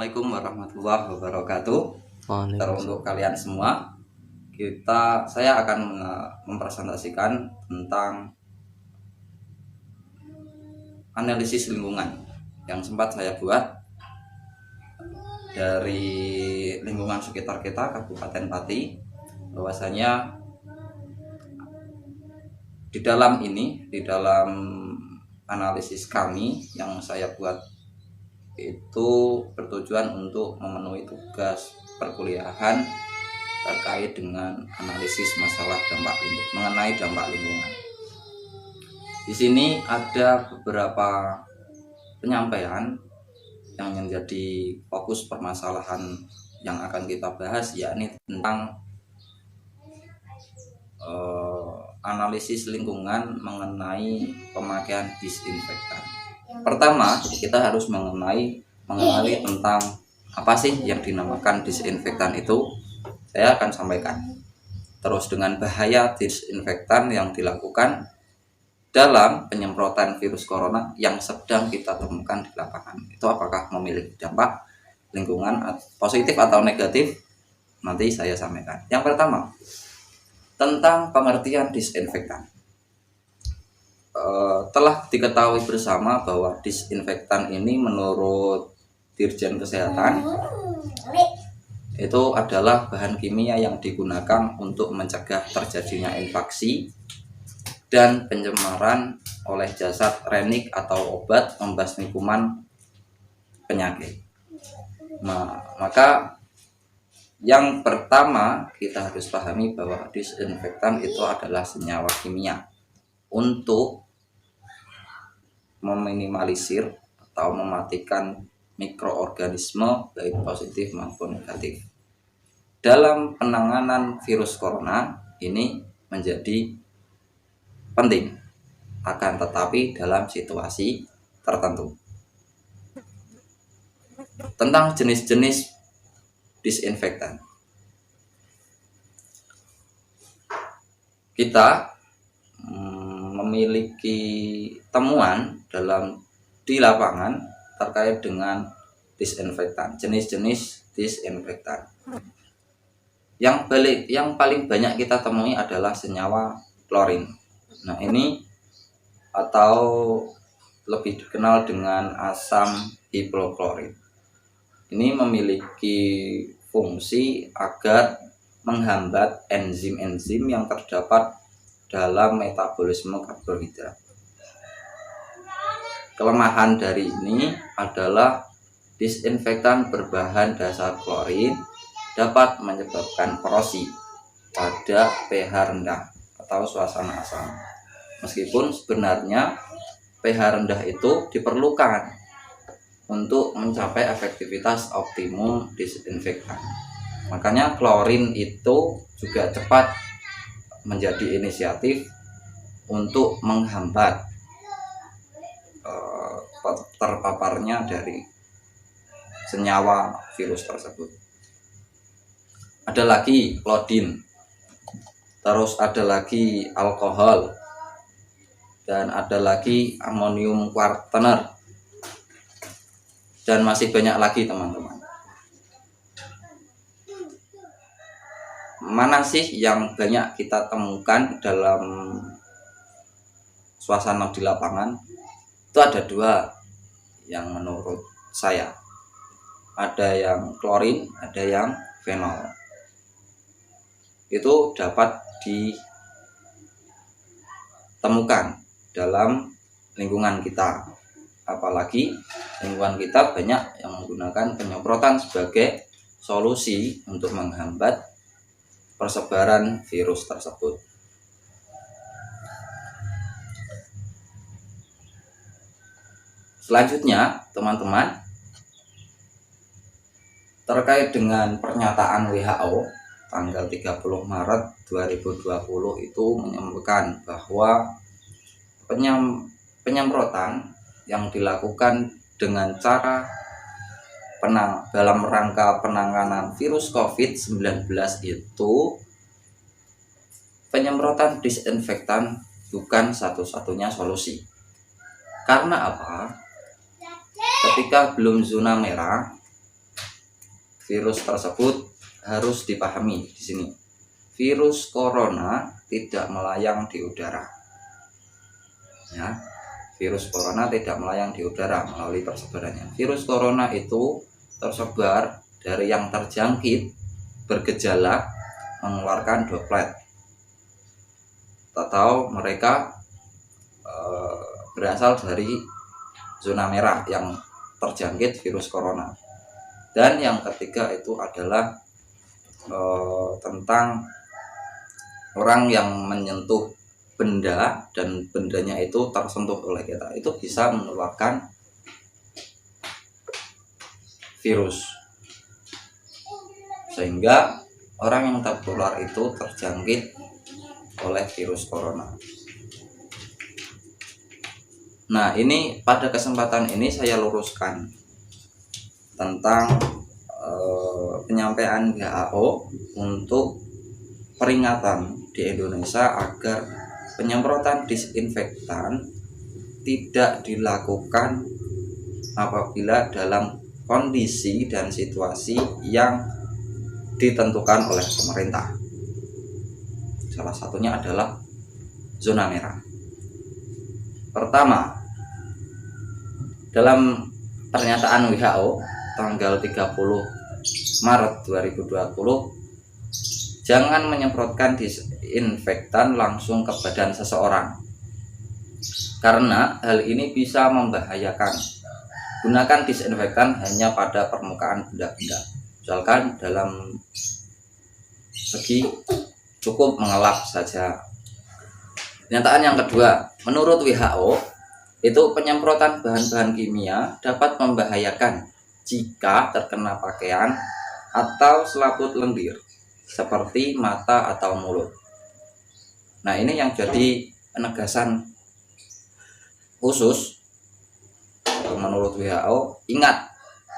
Assalamualaikum warahmatullahi wabarakatuh. Untuk kalian semua, saya akan mempresentasikan tentang analisis lingkungan yang sempat saya buat dari lingkungan sekitar kita Kabupaten Pati. Bahwasanya di dalam analisis kami yang saya buat itu bertujuan untuk memenuhi tugas perkuliahan terkait dengan analisis masalah mengenai dampak lingkungan. Di sini ada beberapa penyampaian yang menjadi fokus permasalahan yang akan kita bahas, yakni tentang analisis lingkungan mengenai pemakaian disinfektan. Pertama, kita harus mengenali tentang apa sih yang dinamakan disinfektan itu. Saya akan sampaikan. Terus dengan bahaya disinfektan yang dilakukan dalam penyemprotan virus corona yang sedang kita temukan di lapangan. Itu apakah memiliki dampak lingkungan positif atau negatif? Nanti saya sampaikan. Yang pertama, tentang pengertian disinfektan. Telah diketahui bersama bahwa disinfektan ini menurut Dirjen Kesehatan itu adalah bahan kimia yang digunakan untuk mencegah terjadinya infeksi dan pencemaran oleh jasad renik atau obat membasmi kuman penyakit. Maka yang pertama kita harus pahami bahwa disinfektan itu adalah senyawa kimia untuk meminimalisir atau mematikan mikroorganisme baik positif maupun negatif. Dalam penanganan virus corona ini menjadi penting, akan tetapi dalam situasi tertentu. Tentang jenis-jenis disinfektan, kita memiliki temuan di lapangan terkait dengan disinfektan, jenis-jenis disinfektan. Yang paling banyak kita temui adalah senyawa klorin. Nah, ini atau lebih dikenal dengan asam hipoklorит. Ini memiliki fungsi agar menghambat enzim-enzim yang terdapat dalam metabolisme karbohidrat. Kelemahan dari ini adalah disinfektan berbahan dasar klorin dapat menyebabkan korosi pada pH rendah atau suasana asam. Meskipun sebenarnya pH rendah itu diperlukan untuk mencapai efektivitas optimum disinfektan. Makanya klorin itu juga cepat menjadi inisiatif untuk menghambat terpaparnya dari senyawa virus tersebut. Ada lagi klodin, terus ada lagi alkohol, dan ada lagi amonium kuartener, dan masih banyak lagi teman-teman. Mana sih yang banyak kita temukan dalam suasana di lapangan? Itu ada dua yang menurut saya. Ada yang klorin, ada yang fenol. Itu dapat ditemukan dalam lingkungan kita. Apalagi lingkungan kita banyak yang menggunakan penyemprotan sebagai solusi untuk menghambat persebaran virus tersebut. Selanjutnya, teman-teman, terkait dengan pernyataan WHO tanggal 30 Maret 2020 itu menyebutkan bahwa penyemprotan yang dilakukan dengan cara dalam rangka penanganan virus COVID-19 itu penyemprotan disinfektan bukan satu-satunya solusi. Karena apa? Ketika belum zona merah, virus tersebut harus dipahami di sini. Virus corona tidak melayang di udara. Ya, virus corona tidak melayang di udara melalui persebarannya. Virus corona itu tersebar dari yang terjangkit bergejala mengeluarkan droplet, atau mereka berasal dari zona merah yang terjangkit virus corona. Dan yang ketiga itu adalah tentang orang yang menyentuh benda dan bendanya itu tersentuh oleh kita, itu bisa menularkan virus, sehingga orang yang tertular itu terjangkit oleh virus corona. Nah, ini pada kesempatan ini saya luruskan tentang penyampaian WHO untuk peringatan di Indonesia agar penyemprotan disinfektan tidak dilakukan apabila dalam kondisi dan situasi yang ditentukan oleh pemerintah. Salah satunya adalah zona merah. Pertama, dalam pernyataan WHO tanggal 30 Maret 2020, jangan menyemprotkan disinfektan langsung ke badan seseorang karena hal ini bisa membahayakan. Gunakan disinfektan hanya pada permukaan benda-benda, misalkan dalam segi cukup mengelap saja. Pernyataan yang kedua, menurut WHO itu penyemprotan bahan-bahan kimia dapat membahayakan jika terkena pakaian atau selaput lendir seperti mata atau mulut. Nah, ini yang jadi penegasan khusus menurut WHO. Ingat,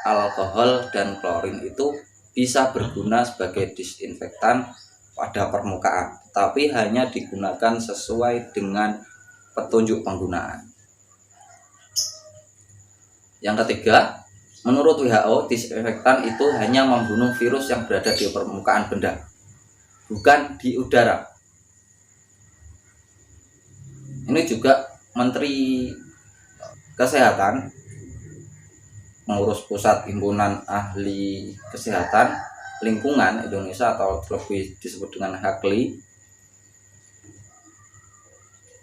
alkohol dan klorin itu bisa berguna sebagai disinfektan pada permukaan, tapi hanya digunakan sesuai dengan petunjuk penggunaan. Yang ketiga, menurut WHO, disinfektan itu hanya membunuh virus yang berada di permukaan benda, bukan di udara. Ini juga Menteri Kesehatan, pengurus pusat Himpunan Ahli Kesehatan Lingkungan Indonesia atau lebih disebut dengan HAKLI,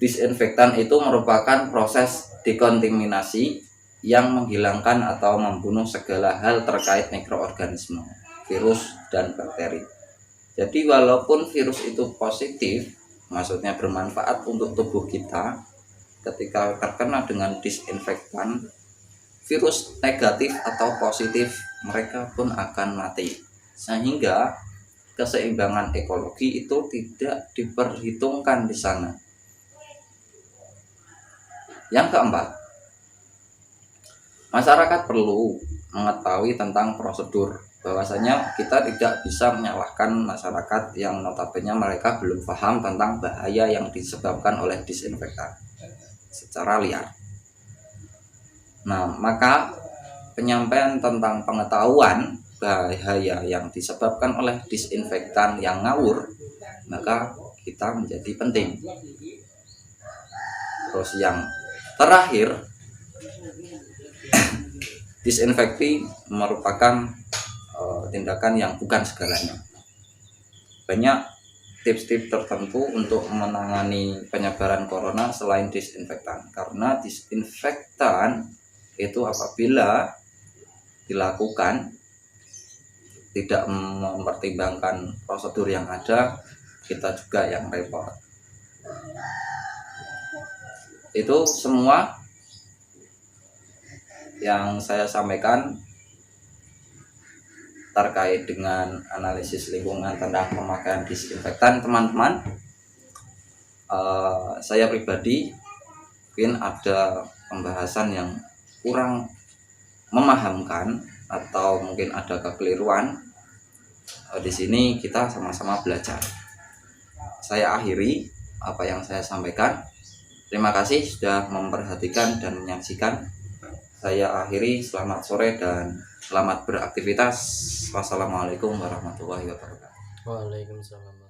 disinfektan itu merupakan proses dekontaminasi yang menghilangkan atau membunuh segala hal terkait mikroorganisme, virus, dan bakteri. Jadi walaupun virus itu positif, maksudnya bermanfaat untuk tubuh kita, ketika terkena dengan disinfektan, virus negatif atau positif mereka pun akan mati, sehingga keseimbangan ekologi itu tidak diperhitungkan di sana. Yang keempat, masyarakat perlu mengetahui tentang prosedur, bahwasanya kita tidak bisa menyalahkan masyarakat yang notabene mereka belum paham tentang bahaya yang disebabkan oleh disinfektan secara liar. Nah, maka penyampaian tentang pengetahuan bahaya yang disebabkan oleh disinfektan yang ngawur, maka kita menjadi penting. Terus yang terakhir, disinfeksi merupakan tindakan yang bukan segalanya. Banyak tips-tips tertentu untuk menangani penyebaran corona selain disinfektan, karena disinfektan itu apabila dilakukan tidak mempertimbangkan prosedur yang ada, kita juga yang repot. Itu semua yang saya sampaikan terkait dengan analisis lingkungan tentang pemakaian disinfektan, teman-teman. Saya pribadi mungkin ada pembahasan yang kurang memahamkan atau mungkin ada kekeliruan. Di sini kita sama-sama belajar. Saya akhiri apa yang saya sampaikan. Terima kasih sudah memperhatikan dan menyaksikan. Saya akhiri, selamat sore dan Selamat beraktivitas. Wassalamualaikum warahmatullahi wabarakatuh. Waalaikumsalam.